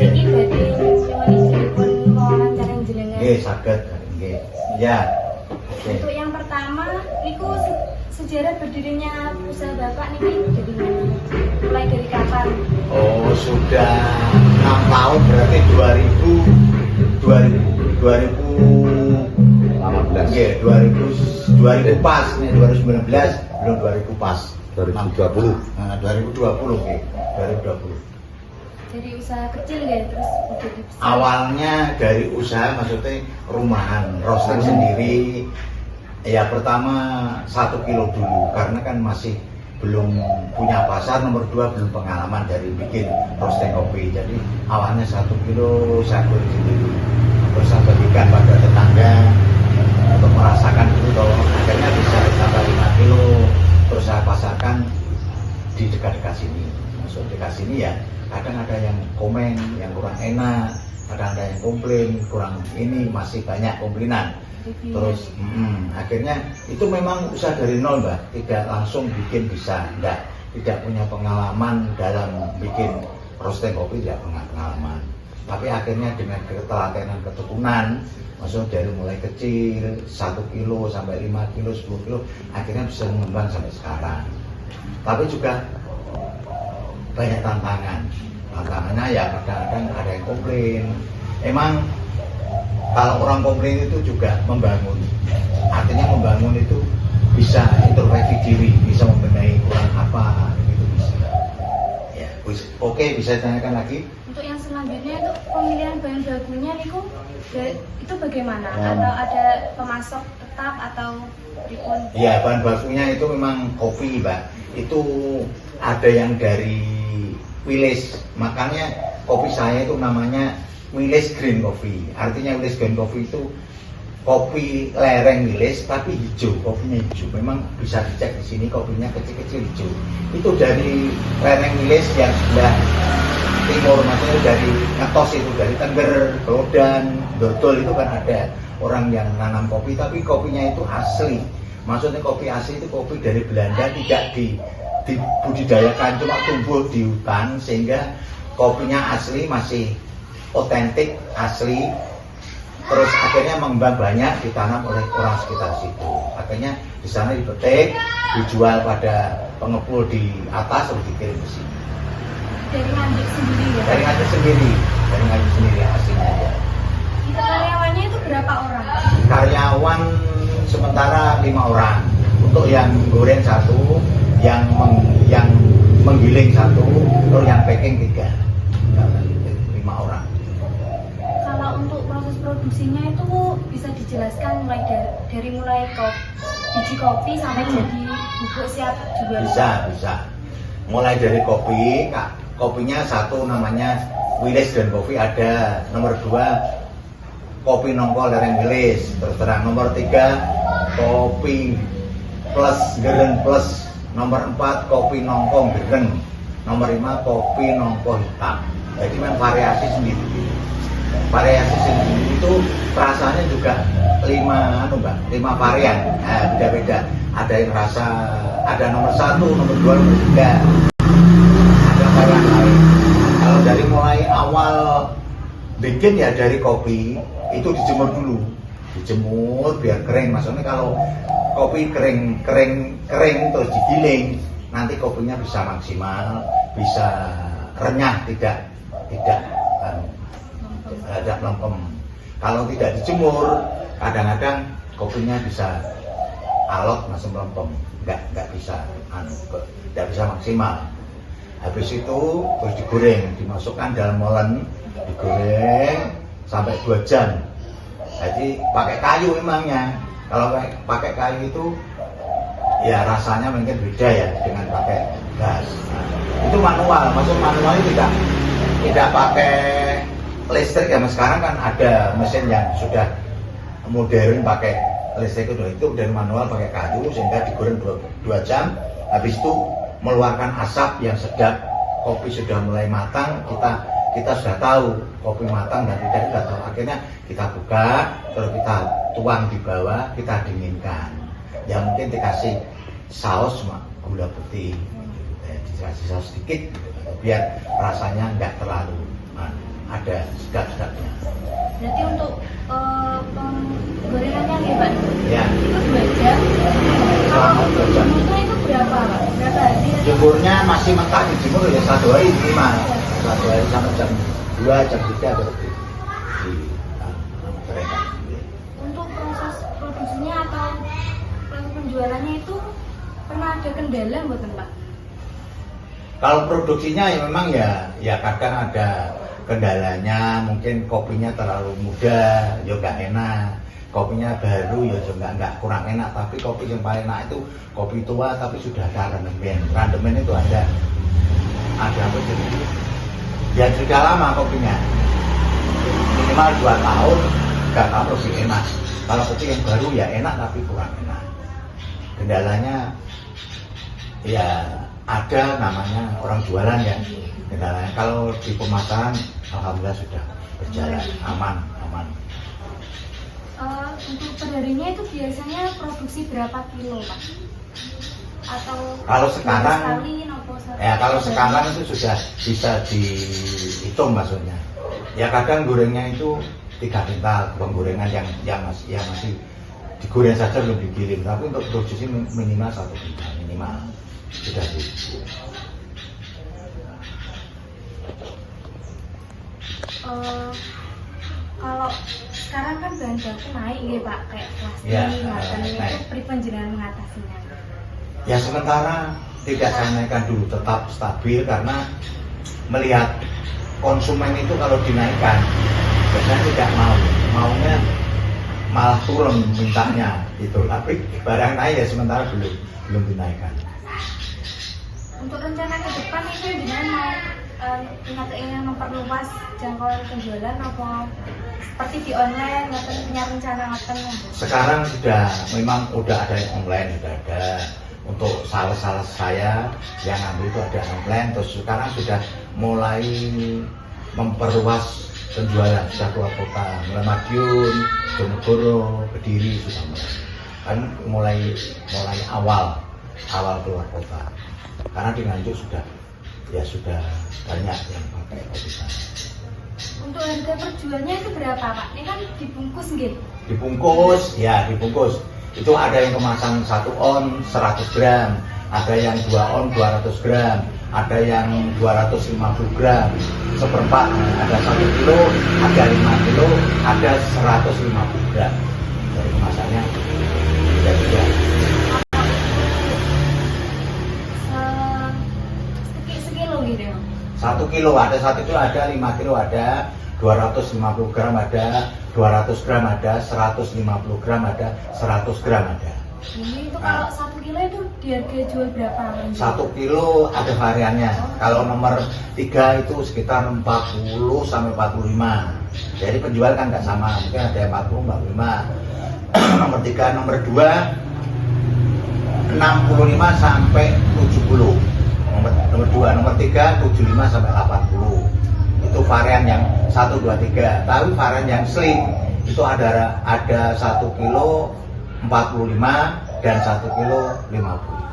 Niki berarti nyuwun izinipun wawancara jenengan. Nggih, saged. Nggih. Ya. Untuk yang pertama, niku sejarah berdirinya usaha Bapak niki dari mana? Mulai dari kapan? Oh, sudah 6 tahun, berarti 2015. Nggih, 2000 pas nih, 2019 belum 2000 pas. 2020. Nah, 2020 nggih, 2020. Dari usaha kecil ya, terus udah besar. Awalnya dari usaha, maksudnya rumahan, roasting sendiri. Ya pertama 1 kilo dulu, karena kan masih belum punya pasar. Nomor 2 belum pengalaman dari bikin roasting kopi. Jadi awalnya 1 kilo saya buat sendiri, terus saya bagikan pada tetangga untuk merasakan dulu. Kalau akhirnya bisa sampai 5 kilo, terus saya pasarkan di dekat-dekat sini. Masuk dekat sini ya, kadang ada yang komen yang kurang enak, kadang ada yang komplain kurang ini, masih banyak komplainan. Terus akhirnya itu memang usaha dari nol, Mbak, tidak langsung bikin bisa, tidak punya pengalaman dalam bikin roasting kopi, tidak punya pengalaman. Tapi akhirnya dengan ketelatenan ketekunan, maksudnya dari mulai kecil 1 kilo sampai 5 kilo, 10 kilo, akhirnya bisa mengembang sampai sekarang. Tapi juga banyak tantangan. Tantangannya ya kadang-kadang ada yang komplain. Emang kalau orang komplain itu juga membangun. Artinya membangun itu bisa introspeksi diri, bisa membenahi kurang apa, itu bisa. Ya, oke, bisa tanyakan lagi. Untuk yang selanjutnya itu pemilihan bahan bakunya niku itu bagaimana? Atau ada pemasok tetap atau pripun? Ya, bahan bakunya itu memang kopi, Mbak. Itu ada yang dari Wilis, makanya kopi saya itu namanya Wilis Green Coffee. Artinya Wilis Green Coffee itu kopi lereng Wilis tapi hijau, kopinya hijau. Memang bisa dicek di sini, kopinya kecil-kecil hijau. Itu dari lereng Wilis yang sebelah timur, maksudnya dari Ngetos, itu dari Tengger, Klodan, Dodol, itu kan ada orang yang nanam kopi, tapi kopinya itu asli. Maksudnya kopi asli itu kopi dari Belanda, tidak dibudidayakan, cuma tumbuh di hutan, sehingga kopinya asli, masih otentik, asli. Terus akhirnya mengembang banyak, ditanam oleh orang sekitar situ. Akhirnya di sana dipetik, dijual pada pengepul di atas, terus dikirim ke sini. Dari Nganjuk sendiri ya? Dari Nganjuk sendiri aslinya ya. Itu karyawannya itu berapa orang? Karyawan sementara 5 orang. Untuk yang goreng 1, yang menggiling 1, terus yang packing 3. 5 orang. Kalau untuk proses produksinya itu bisa dijelaskan dari mulai biji kopi sampai jadi bubuk siap jual? Bisa. Mulai dari kopi, kopinya 1 namanya Wilis Green Coffee ada. Nomor 2 kopi nongko lereng Wilis, terus terang. Nomor 3 kopi plus gereng plus. Nomor 4 kopi nongko gereng. Nomor 5 kopi nongko hitam. Jadi memang variasi sendiri. Variasi sendiri itu rasanya juga 5 varian. Nah, beda-beda. Ada yang rasa, ada nomor 1, nomor 2, nomor 3. Ada varian lain. Kalau dari mulai awal bikin ya dari kopi itu dijemur dulu. Dijemur biar kering. Maksudnya kalau kopi kering terus digiling, nanti kopinya bisa maksimal, bisa renyah, tidak lempem. Kalau tidak dijemur, kadang-kadang kopinya bisa alot, masih lempem, nggak bisa maksimal. Habis itu terus digoreng, dimasukkan dalam molen, digoreng sampai 2 jam. Jadi pakai kayu emangnya. Kalau pakai kayu itu ya rasanya mungkin beda ya dengan pakai gas. Nah, itu manual, maksud manualnya tidak pakai listrik ya. Sekarang kan ada mesin yang sudah modern pakai listrik, itu dari manual pakai kayu, sehingga digoreng 2 jam. Habis itu mengeluarkan asap yang sedap, kopi sudah mulai matang, kita sudah tahu kopi matang dan tidak, kita tahu. Akhirnya kita buka, terus kita tuang di bawah, kita dinginkan. Ya mungkin dikasih saus gula putih, dikasih saus sedikit, biar rasanya nggak terlalu. Ada ada sedap-sedapnya. Berarti untuk penggorengannya nih Pak, Ya, itu 2 jam. selama Kalau 2 jam. jemurnya itu berapa Pak? Berapa hari? Jemurnya masih mentah dijemur ya 1 hari minimal. 1 hari sampai jam 2, jam 3 baru di gorengan. Untuk proses produksinya atau proses penjualannya itu pernah ada kendala mboten Pak? Kalau produksinya ya memang ya kadang ada kendalanya, mungkin kopinya terlalu muda, ya nggak enak. Kopinya baru ya nggak kurang enak, tapi kopi yang paling enak itu kopi tua tapi sudah ada randemen. Randemen itu ada apa sih? Ya sudah lama kopinya, minimal 2 tahun, 3 tahun masih enak. Kalau kopi yang baru ya enak tapi kurang enak. Kendalanya ya ada namanya orang jualan ya. Kendalanya kalau di pemasaran alhamdulillah sudah berjalan aman. Untuk perharinya itu biasanya produksi berapa kilo Pak? Atau Kalau sekarang sekali, nopo satu? ya kalau sekarang itu sudah bisa dihitung maksudnya. Ya kadang gorengnya itu 3 kintal, penggorengan yang masih digoreng saja belum dikirim. Tapi untuk produksi minimal 1 kintal minimal sudah di. Kalau sekarang kan bahan baku naik ya Pak, kayak plastik, Ya, itu naik. pripun jenengan mengatasinya? Ya sementara tidak saya naikkan dulu, tetap stabil karena melihat konsumen itu kalau dinaikkan biasanya tidak maunya malah turun mintanya gitu. Tapi barang naik ya sementara belum dinaikkan. Untuk rencana ke depan itu jenengan mau punya keinginan memperluas jangkauan penjualan apa seperti di online atau punya rencana ngapain? Sekarang memang udah ada yang online, sudah ada. Untuk sales saya yang ambil itu ada online, terus sekarang sudah mulai memperluas penjualan, sudah keluar kota, mulai Madiun, Jonegoro, Kediri sudah mulai awal keluar kota. Karena di Nganjuk sudah banyak yang pakai kopi saya. Untuk harga perjualnya itu berapa Pak? Ini kan dibungkus gitu. Dibungkus. Itu ada yang kemasan 1 on 100 gram, ada yang 2 on 200 gram, ada yang 250 gram, seperempat, ada 1 kilo, ada 5 kilo, ada 150 gram. Dari kemasannya beda-beda. Sekilo gitu. 1 kilo ada 1 kilo, ada 5 kilo, ada 250 gram, ada 200 gram, ada 150 gram, ada 100 gram ada. Ini itu kalau 1 kilo itu di harga jual berapa? 1 kilo ada variannya. Kalau nomor 3 itu sekitar 40 sampai 45. Jadi penjual kan nggak sama, mungkin ada yang 40, 45. Nomor 3, nomor 2 65 sampai 70. Nomor 2, nomor 3 75 sampai 80. Itu varian yang 1, 2, 3. Tapi varian yang slim itu ada 1 kilo 45 dan 1 kilo 50.